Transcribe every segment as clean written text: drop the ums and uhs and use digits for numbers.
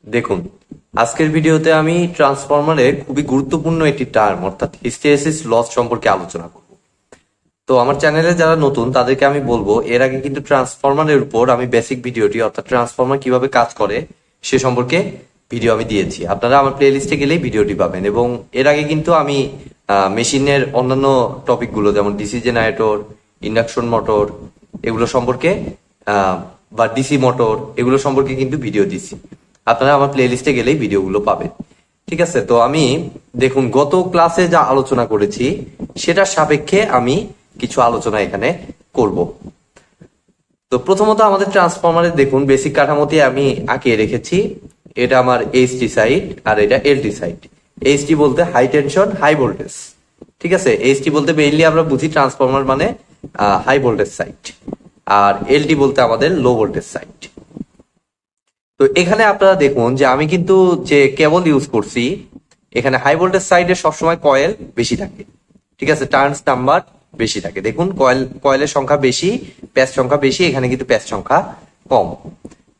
দেখুন, আজকের ভিডিওতে আমি ট্রান্সফরমারের খুবই গুরুত্বপূর্ণ একটি টার্ম অর্থাৎ হিস্টেরেসিস লস সম্পর্কে আলোচনা করব। তো আমার চ্যানেলে যারা নতুন তাদেরকে আমি বলবো, এর আগে কিন্তু ট্রান্সফরমারের উপর আমি বেসিক ভিডিওটি অর্থাৎ ট্রান্সফরমার কিভাবে কাজ করে সে সম্পর্কে ভিডিও আমি দিয়েছি। আপনারা আমার প্লে লিস্টে গেলেই ভিডিওটি পাবেন। এবং এর আগে কিন্তু আমি মেশিনের অন্যান্য টপিকগুলো যেমন ডিসি জেনারেটর, ইন্ডাকশন মোটর এগুলো সম্পর্কে বা ডিসি মোটর এগুলো সম্পর্কে কিন্তু ভিডিও দিছি। আপনারা আমার প্লে লিস্টে গেলেই ভিডিওগুলো পাবেন। ঠিক আছে, তো আমি দেখুন গত ক্লাসে যা আলোচনা করেছি সেটার সাপেক্ষে আমি কিছু আলোচনা এখানে করব। তো প্রথমত আমাদের ট্রান্সফরমারের দেখুন বেসিক কাঠামোটি আমি আঁকিয়ে রেখেছি। এটা আমার এইচটি সাইড আর এটা এলটি সাইড। এইচটি বলতে হাই টেনশন হাই ভোল্টেজ। ঠিক আছে, এইচটি বলতে মেইনলি আমরা বুঝি ট্রান্সফরমার মানে হাই ভোল্টেজ সাইড, আর এলটি বলতে আমাদের লো ভোল্টেজ সাইড। তো এখানে আপনারা দেখুন যে আমি কিন্তু যে কেবল ইউজ করছি, এখানে হাই ভোল্টেজ সাইডে সবসময় কয়েল বেশি থাকে। ঠিক আছে, টার্নস নাম্বার বেশি থাকে। দেখুন কয়েলের সংখ্যা বেশি, প্যাচ সংখ্যা বেশি, এখানে কিন্তু প্যাচ সংখ্যা কম।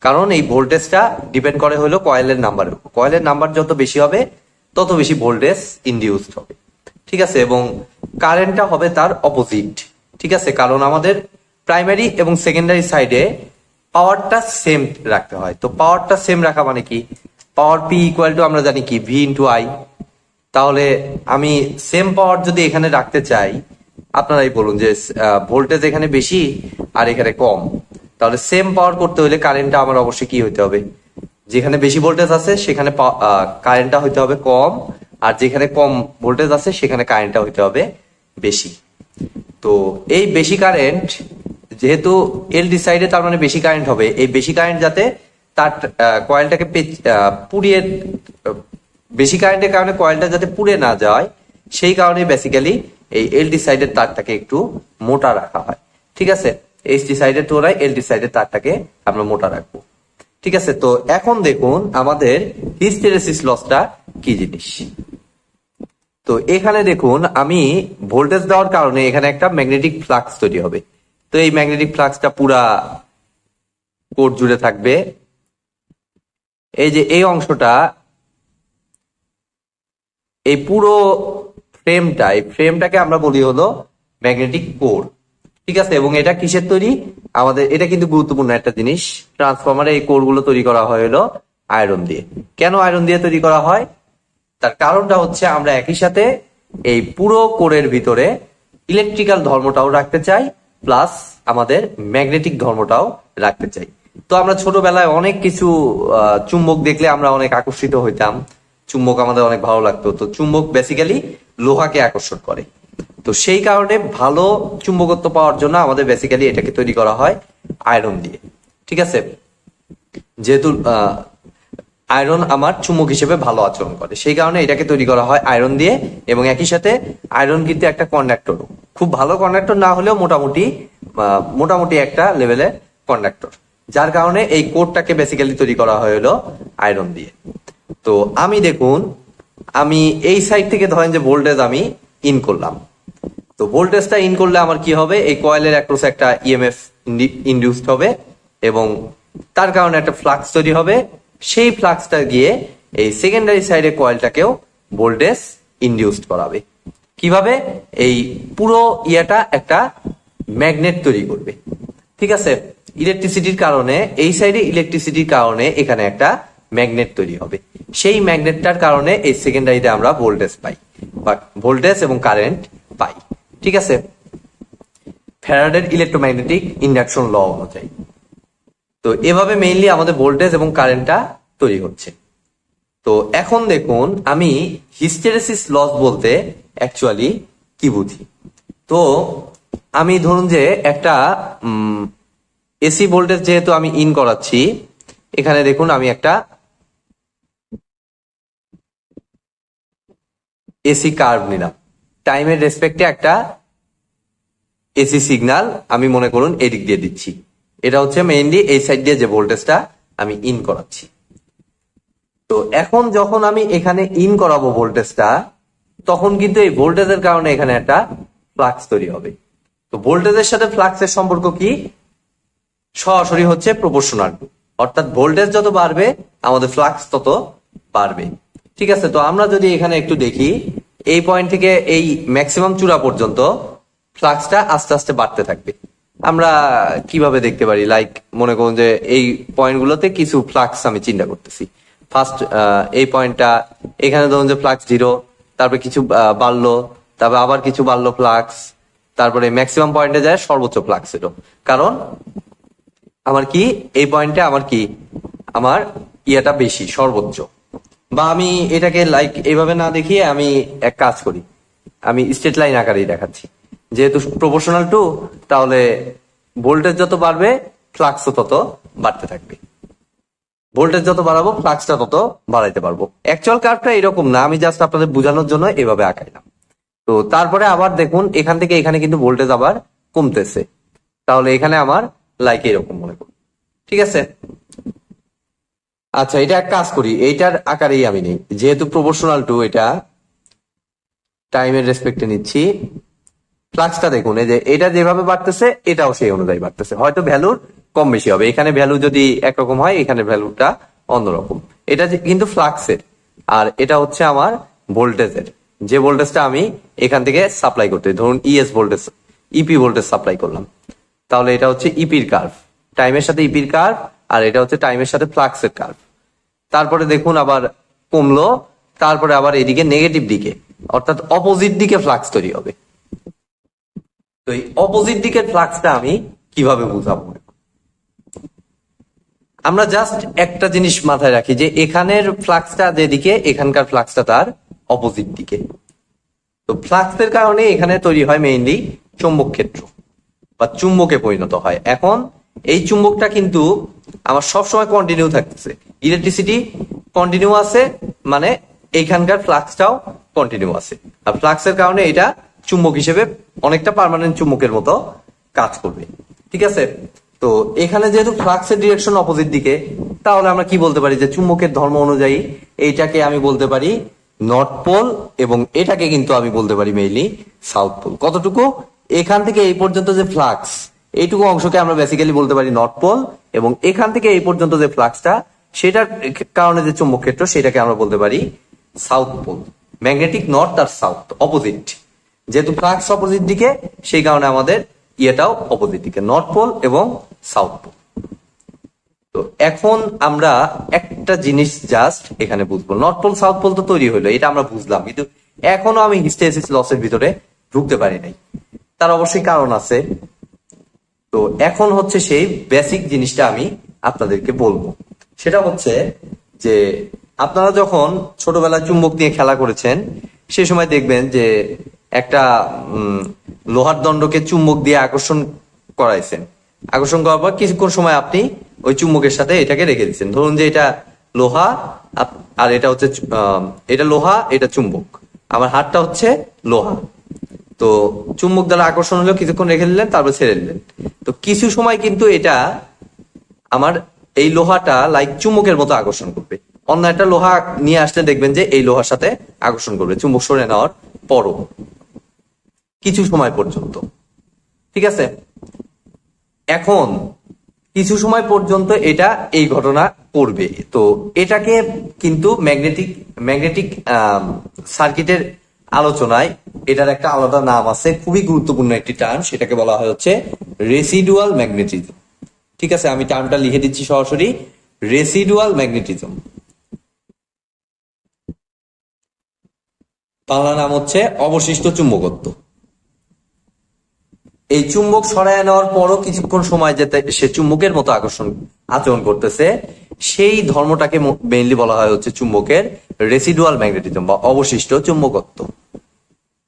কারণ এই ভোল্টেজটা ডিপেন্ড করে হলো কয়েলের নাম্বারের উপর। কয়েলের নাম্বার যত বেশি হবে তত বেশি ভোল্টেজ ইনডিউসড হবে। ঠিক আছে, এবং কারেন্টটা হবে তার অপোজিট। ঠিক আছে, কারণ আমাদের প্রাইমারি এবং সেকেন্ডারি সাইডে পাওয়ারটা সেম রাখতে হয়। তো পাওয়ারটা সেম রাখা মানে কি, পাওয়ার পি ইকুয়াল টু আমরা জানি কি ভি ইন্টু আই। তাহলে আমি সেম পাওয়ার যদি এখানে রাখতে চাই, আপনারাই বলুন যে ভোল্টেজ এখানে বেশি আর এখানে কম, তাহলে সেম পাওয়ার করতে হলে কারেন্টটা আমার অবশ্যই কি হইতে হবে, যেখানে বেশি ভোল্টেজ আছে সেখানে কারেন্টটা হইতে হবে কম, আর যেখানে কম ভোল্টেজ আছে সেখানে কারেন্টটা হইতে হবে বেশি। তো এই বেশি কারেন্ট যেহেতু এলডি সাইডে, তার মানে বেশি কারেন্ট হবে। এই বেশি কারেন্ট যাতে তার কয়েলটাকে পুড়িয়ে, বেশি কারেন্টের কারণে কয়েলটা যাতে পুড়ে না যায়, সেই কারণে বেসিক্যালি এই এলডি সাইডের তারটাকে একটু মোটা রাখা হয়। ঠিক আছে, এইচডি সাইডের তুলনায় এলডি সাইডের তারটাকে আমরা মোটা রাখবো। ঠিক আছে, তো এখন দেখুন আমাদের হিস্টেরেসিস লসটা কি জিনিস। তো এখানে দেখুন আমি ভোল্টেজ দেওয়ার কারণে এখানে একটা ম্যাগনেটিক ফ্লাক্স তৈরি হবে। তো এই ম্যাগনেটিক ফ্লাক্সটা পুরা কোর জুড়ে থাকবে। এই যে এই অংশটা, এই পুরো ফ্রেমটা, এই ফ্রেমটাকে আমরা বলি হলো ম্যাগনেটিক কোর। ঠিক আছে, এবং এটা কিসের তৈরি, আমাদের এটা কিন্তু গুরুত্বপূর্ণ একটা জিনিস। ট্রান্সফরমারে এই কোর গুলো তৈরি করা হয় হলো আয়রন দিয়ে। কেন আয়রন দিয়ে তৈরি করা হয়, তার কারণটা হচ্ছে আমরা একই সাথে এই পুরো কোরের ভিতরে ইলেকট্রিক্যাল ধর্মটাও রাখতে চাই, প্লাস আমাদের ম্যাগনেটিক ধর্মটাও রাখতে চাই। তো আমরা ছোটবেলায় অনেক কিছু চুম্বক দেখলে আমরা অনেক আকর্ষিত হইতাম, চুম্বক আমাদের অনেক ভালো লাগতো। তো চুম্বক বেসিক্যালি লোহাকে আকর্ষণ করে। তো সেই কারণে ভালো চুম্বকত্ব পাওয়ার জন্য আমাদের বেসিক্যালি এটাকে তৈরি করা হয় আয়রন দিয়ে। ঠিক আছে, যেহেতু আয়রন আমার চুম্বক হিসেবে ভালো আচরণ করে, সেই কারণে এটাকে তৈরি করা হয় আয়রন দিয়ে। এবং একই সাথে আয়রন কিন্তু একটা কন্ডাক্টর, খুব ভালো কন্ডাক্টর না হলেও মোটামুটি একটা লেভেলের কন্ডাক্টর, যার কারণে এই কোডটাকে বেসিক্যালি তৈরি করা হয় হলো আয়রন দিয়ে। তো আমি দেখুন, আমি এই সাইড থেকে ধরেন যে ভোল্টেজ আমি ইন করলাম। তো ভোল্টেজটা ইন করলে আমার কি হবে, এই কয়েলের অ্যাক্রস একটা ইএমএফ ইনডিউসড হবে এবং তার কারণে একটা ফ্লাক্স তৈরি হবে। সেই ফ্লাক্সটা গিয়ে এই সেকেন্ডারি সাইডে কয়েলটাকেও ভোল্টেজ ইনডিউসড করাবে। কিভাবে, এই পুরো ইয়েটা একটা ম্যাগনেট তৈরি করবে। ঠিক আছে, ইলেকট্রিসিটির কারণে, এই সাইডে ইলেকট্রিসিটির কারণে এখানে একটা ম্যাগনেট তৈরি হবে। সেই ম্যাগনেটটার কারণে এই সেকেন্ডারিতে আমরা ভোল্টেজ পাই, বা ভোল্টেজ এবং কারেন্ট পাই। ঠিক আছে, ফ্যারাডের ইলেকট্রোম্যাগনেটিক ইন্ডাকশন ল অনুযায়ী। তো এভাবে মেইনলি আমাদের ভোল্টেজ এবং কারেন্টটা তৈরি হচ্ছে। তো এখন দেখুন আমি হিস্টেরেসিস লস বলতে অ্যাকচুয়ালি কি বুঝি। তো আমি ধরুন যে একটা এসি ভোল্টেজ যেহেতু আমি ইন করাচ্ছি, এখানে দেখুন আমি একটা এসি কার্ভ নিলাম, টাইমের রেসপেক্টে একটা এসি সিগন্যাল আমি মনে করুন এদিক দিয়ে দিচ্ছি। এটা হচ্ছে মেইনলি এই সাইড দিয়ে যে ভোল্টেজটা আমি ইন করাচ্ছি। তো এখন যখন আমি এখানে ইন করাবো ভোল্টেজটা, তখন কিন্তু এই ভোল্টেজের কারণে এখানে একটা ফ্লাক্স তৈরি হবে। তো তো ভোল্টেজের সাথে ফ্লাক্সের সম্পর্ক কি? সরাসরি হচ্ছে প্রপোর্শনাল। অর্থাৎ ভোল্টেজ যত বাড়বে আমাদের ফ্লাক্স তত বাড়বে। ঠিক আছে, তো আমরা যদি এখানে একটু দেখি, এই পয়েন্ট থেকে এই ম্যাক্সিমাম চূড়া পর্যন্ত ফ্লাক্সটা আস্তে আস্তে বাড়তে থাকবে। আমরা কিভাবে দেখতে পারি? লাইক মনে করুন যে এই পয়েন্টগুলোতে কিছু ফ্লাক্স আমি চিন্তা করতেছি। ফার্স্ট এই পয়েন্টটা, এখানে ধরুন যে ফ্লাক্স 0, তারপরে কিছু বাড়লো, তারপর আবার কিছু বাড়লো ফ্লাক্স, তারপরে ম্যাক্সিমাম পয়েন্টে যায় সর্বোচ্চ ফ্লাক্স এলো। কারণ আমার কি এই পয়েন্টে আমার কি আমার ইয়েটা বেশি, সর্বোচ্চ। বা আমি এটাকে লাইক এইভাবে না দেখিয়ে আমি এক কাজ করি, আমি স্ট্রেট লাইন আকারেই দেখাচ্ছি। যেহেতু প্রপোর্শনাল টু, তাহলে ভোল্টেজ যত বাড়বে ফ্লাক্সও তত বাড়তে থাকবে। ভোল্টেজ যত বাড়াবো ফ্লাক্সটা তত বাড়াইতে পারবো। অ্যাকচুয়াল কার্ভটা এরকম না, আমি জাস্ট আপনাদের বোঝানোর জন্য এভাবে আঁকাইলাম। তো তারপরে আবার দেখুন, এখান থেকে এখানে কিন্তু ভোল্টেজ আবার কমতেছে। তাহলে এখানে আমার লাইক এরকম মনে করুন। ঠিক আছে, আচ্ছা এটা এক কাজ করি, এইটার আকারেই আমি নেই, যেহেতু প্রপোর্শনাল টু, এটা টাইমের রেসপেক্টে নিচ্ছি। ফ্লাক্সটা দেখুন, এই যে এটা যেভাবে বাড়তেছে এটাও সেই অনুযায়ী বাড়তেছে, হয়তো ভ্যালুর কম বেশি হবে। এখানে ভ্যালু যদি একরকম হয়, এখানে ভ্যালুটা অন্যরকম। এটা কিন্তু ফ্লাক্সের, আর এটা হচ্ছে আমার ভোল্টেজের। যে ভোল্টেজটা আমি এখান থেকে সাপ্লাই করতে, ধরুন ES voltage, EP voltage supply করলাম, তাহলে এটা হচ্ছে ইপির কার্ভ, টাইমের সাথে ইপির কার্ভ, আর এটা হচ্ছে টাইমের সাথে ফ্লাক্সের কার্ভ। তারপরে দেখুন আবার কমলো, তারপরে আবার এদিকে নেগেটিভ দিকে, অর্থাৎ অপোজিট দিকে ফ্লাক্স তৈরি হবে। তো এই অপোজিট দিকের ফ্লাক্সটা আমি কিভাবে বুঝাবো? আমরা জাস্ট একটা জিনিস মাথায় রাখি, যে এখানের ফ্লাক্সটা যেদিকে, এখানকার ফ্লাক্সটা তার অপোজিট দিকে। তো ফ্লাক্সের কারণে এখানে তৈরি হয় মেইনলি চৌম্বক ক্ষেত্র বা চুম্বকে পরিণত হয়। এখন এই চুম্বকটা কিন্তু আমার সবসময় কন্টিনিউ থাকতেছে, ইলেকট্রিসিটি কন্টিনিউ আছে, মানে এইখানকার ফ্লাক্সটাও কন্টিনিউ আছে। আর ফ্লাক্সের কারণে এটা চুম্বক হিসেবে অনেকটা পার্মানেন্ট চুম্বকের মতো কাজ করবে। ঠিক আছে, তো এখানে যেহেতু ফ্লাক্সের ডিরেকশন অপোজিট দিকে, তাহলে আমরা কি বলতে পারি যে চুম্বকের ধর্ম অনুযায়ী এইটাকে আমি বলতে পারি নর্থ পোল, এবং এটাকে কিন্তু আমি বলতে পারি মেইনলি সাউথ পোল। কতটুকু? এখান থেকে এই পর্যন্ত যে ফ্লাক্স, এইটুকু অংশকে আমরা বেসিক্যালি বলতে পারি নর্থ পোল, এবং এখান থেকে এই পর্যন্ত যে ফ্লাক্সটা, সেটার কারণে যে চুম্বক ক্ষেত্র, সেটাকে আমরা বলতে পারি সাউথ পোল। ম্যাগনেটিক নর্থ আর সাউথ অপোজিট, যেহেতু ফ্লাক্স অপোজিট দিকে, সেই কারণে আমাদের ইয়েটাও অপোজিট দিকে, নর্থ পোল এবং সাউথ পোল। তো এখন আমরা একটা জিনিস জাস্ট এখানে বুঝবো, নর্থ পোল সাউথ পোল তো তৈরি হলো, এটা আমরা বুঝলাম, কিন্তু এখনো আমি হিস্টেরেসিস লসের ভিতরে ঢুকতে পারি নাই। তার অবশ্যই কারণ আছে। তো এখন হচ্ছে সেই বেসিক জিনিসটা আমি আপনাদেরকে বলবো, সেটা হচ্ছে যে আপনারা যখন ছোটবেলায় চুম্বক নিয়ে খেলা করেছেন, সে সময় দেখবেন যে একটা লোহার দণ্ডকে চুম্বক দিয়ে আকর্ষণ করাইছেন। আকর্ষণ করার পর কিছুক্ষণ সময় আপনি ওই চুম্বকের সাথে এটাকে রেখে দিচ্ছেন। ধরুন যে এটা লোহা, আর এটা হচ্ছে এটা লোহা, এটা চুম্বক, আমার হাতটা হচ্ছে লোহা। তো চুম্বক দ্বারা আকর্ষণ হলো, কিছুক্ষণ রেখে দিলেন, তারপর ছেড়ে দিলেন। তো কিছু সময় কিন্তু এটা আমার এই লোহাটা লাইক চুম্বকের মতো আকর্ষণ করবে। অন্য একটা লোহা নিয়ে আসলে দেখবেন যে এই লোহার সাথে আকর্ষণ করবে চুম্বক সরে নেওয়ার পরও কিছু সময় পর্যন্ত। ঠিক আছে, এখন কিছু সময় পর্যন্ত এটা এই ঘটনা করবে। তো এটাকে কিন্তু ম্যাগনেটিক সার্কিটের আলোচনায় এটার একটা আলাদা নাম আছে, খুবই গুরুত্বপূর্ণ একটি টার্ম, সেটাকে বলা হয় হচ্ছে রেসিডুয়াল ম্যাগনেটিজম। ঠিক আছে, আমি টার্মটা লিখে দিচ্ছি সরাসরি, রেসিডুয়াল ম্যাগনেটিজম। বাংলা নাম হচ্ছে অবশিষ্ট চুম্বকত্ব। এই চুম্বক সরায় নেওয়ার পরও কিছুক্ষণ সময় যেতে সে চুম্বকের মতো আচরণ করতেছে, সেই ধর্মটাকে মেইনলি বলা হয় হচ্ছে চুম্বকের রেসিডুয়াল ম্যাগনেটিজম বা অবশিষ্ট চুম্বকত্ব।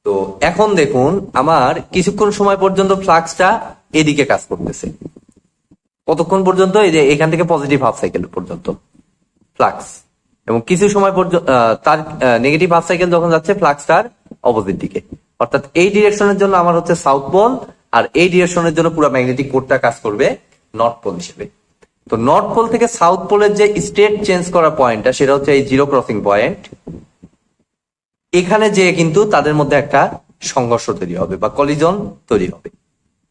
তো এখন দেখুন, আমার কিছুক্ষণ সময় পর্যন্ত ফ্লাক্সটা এদিকে কাজ করতেছে। কতক্ষণ পর্যন্ত? এই যে এখান থেকে পজিটিভ হাফ সাইকেল পর্যন্ত ফ্লাক্স, এবং কিছু সময় পর্যন্ত তার নেগেটিভ হাফ সাইকেল যখন যাচ্ছে ফ্লাক্সটার অপোজিট দিকে। অর্থাৎ এই ডিরেকশনের জন্য আমার হচ্ছে সাউথ পোল, আর এই ডিরেকশনের জন্য পুরো ম্যাগনেটিক কোডটা কাজ করবে নর্থ পোল হিসেবে। তো নর্থ পোল থেকে সাউথ পোলের যে স্টেট চেঞ্জ করা পয়েন্টটা, সেটা হচ্ছে এই জিরো ক্রসিং পয়েন্ট। এখানে যে কিন্তু তাদের মধ্যে একটা সংঘর্ষ তৈরি হবে বা কলিজন তৈরি হবে।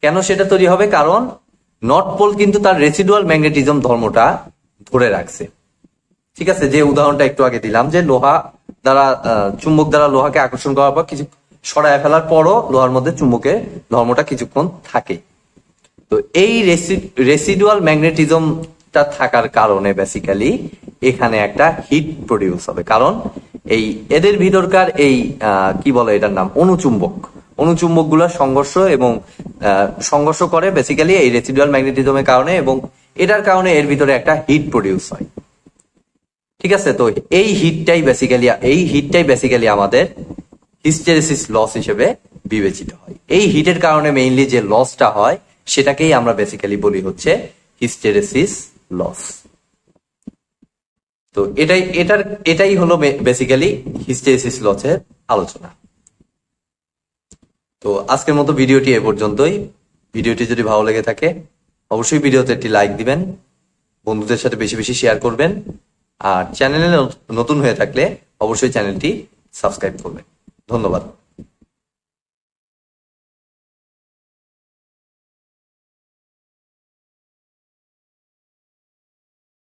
কেন সেটা তৈরি হবে? কারণ নর্থ পোল কিন্তু তার রেসিডুয়াল ম্যাগনেটিজম ধর্মটা ধরে রাখছে। ঠিক আছে, যে উদাহরণটা একটু আগে দিলাম, যে লোহা দ্বারা চুম্বক দ্বারা লোহাকে আকর্ষণ করার পর কিছু সরায় ফেলার পরও লোহার মধ্যে চুম্বকের ধর্মটা কিছুক্ষণ থাকে। তো এই রেসিডুয়াল ম্যাগনেটিজমটা থাকার কারণে বেসিক্যালি এখানে একটা হিট প্রডিউস হবে। কারণ এই এদের ভিতরকার এই কি বলে এটার নাম, অনুচুম্বক গুলা সংঘর্ষ এবং সংঘর্ষ করে বেসিক্যালি এই রেসিডুয়াল ম্যাগনেটিজমের কারণে, এবং এটার কারণে এর ভিতরে একটা হিট প্রডিউস হয়। ঠিক আছে, তো এই হিটটাই বেসিক্যালি আমাদের হিস্টেরেসিস লস হিসেবে বিবেচিত হয়। এই হিটের কারণে মেইনলি যে লসটা হয় সেটাকেই আমরা বেসিক্যালি বলি হচ্ছে হিস্টেরেসিস লস। তো এটাই হলো বেসিক্যালি হিস্টেরেসিস লসের আলোচনা। তো আজকের মতো ভিডিওটি এ পর্যন্তই। ভিডিওটি যদি ভালো লেগে থাকে অবশ্যই ভিডিওতে একটি লাইক দিবেন, বন্ধুদের সাথে বেশি বেশি শেয়ার করবেন, আর চ্যানেলে নতুন হয়ে থাকলে অবশ্যই চ্যানেলটি সাবস্ক্রাইব করবেন। ধন্যবাদ।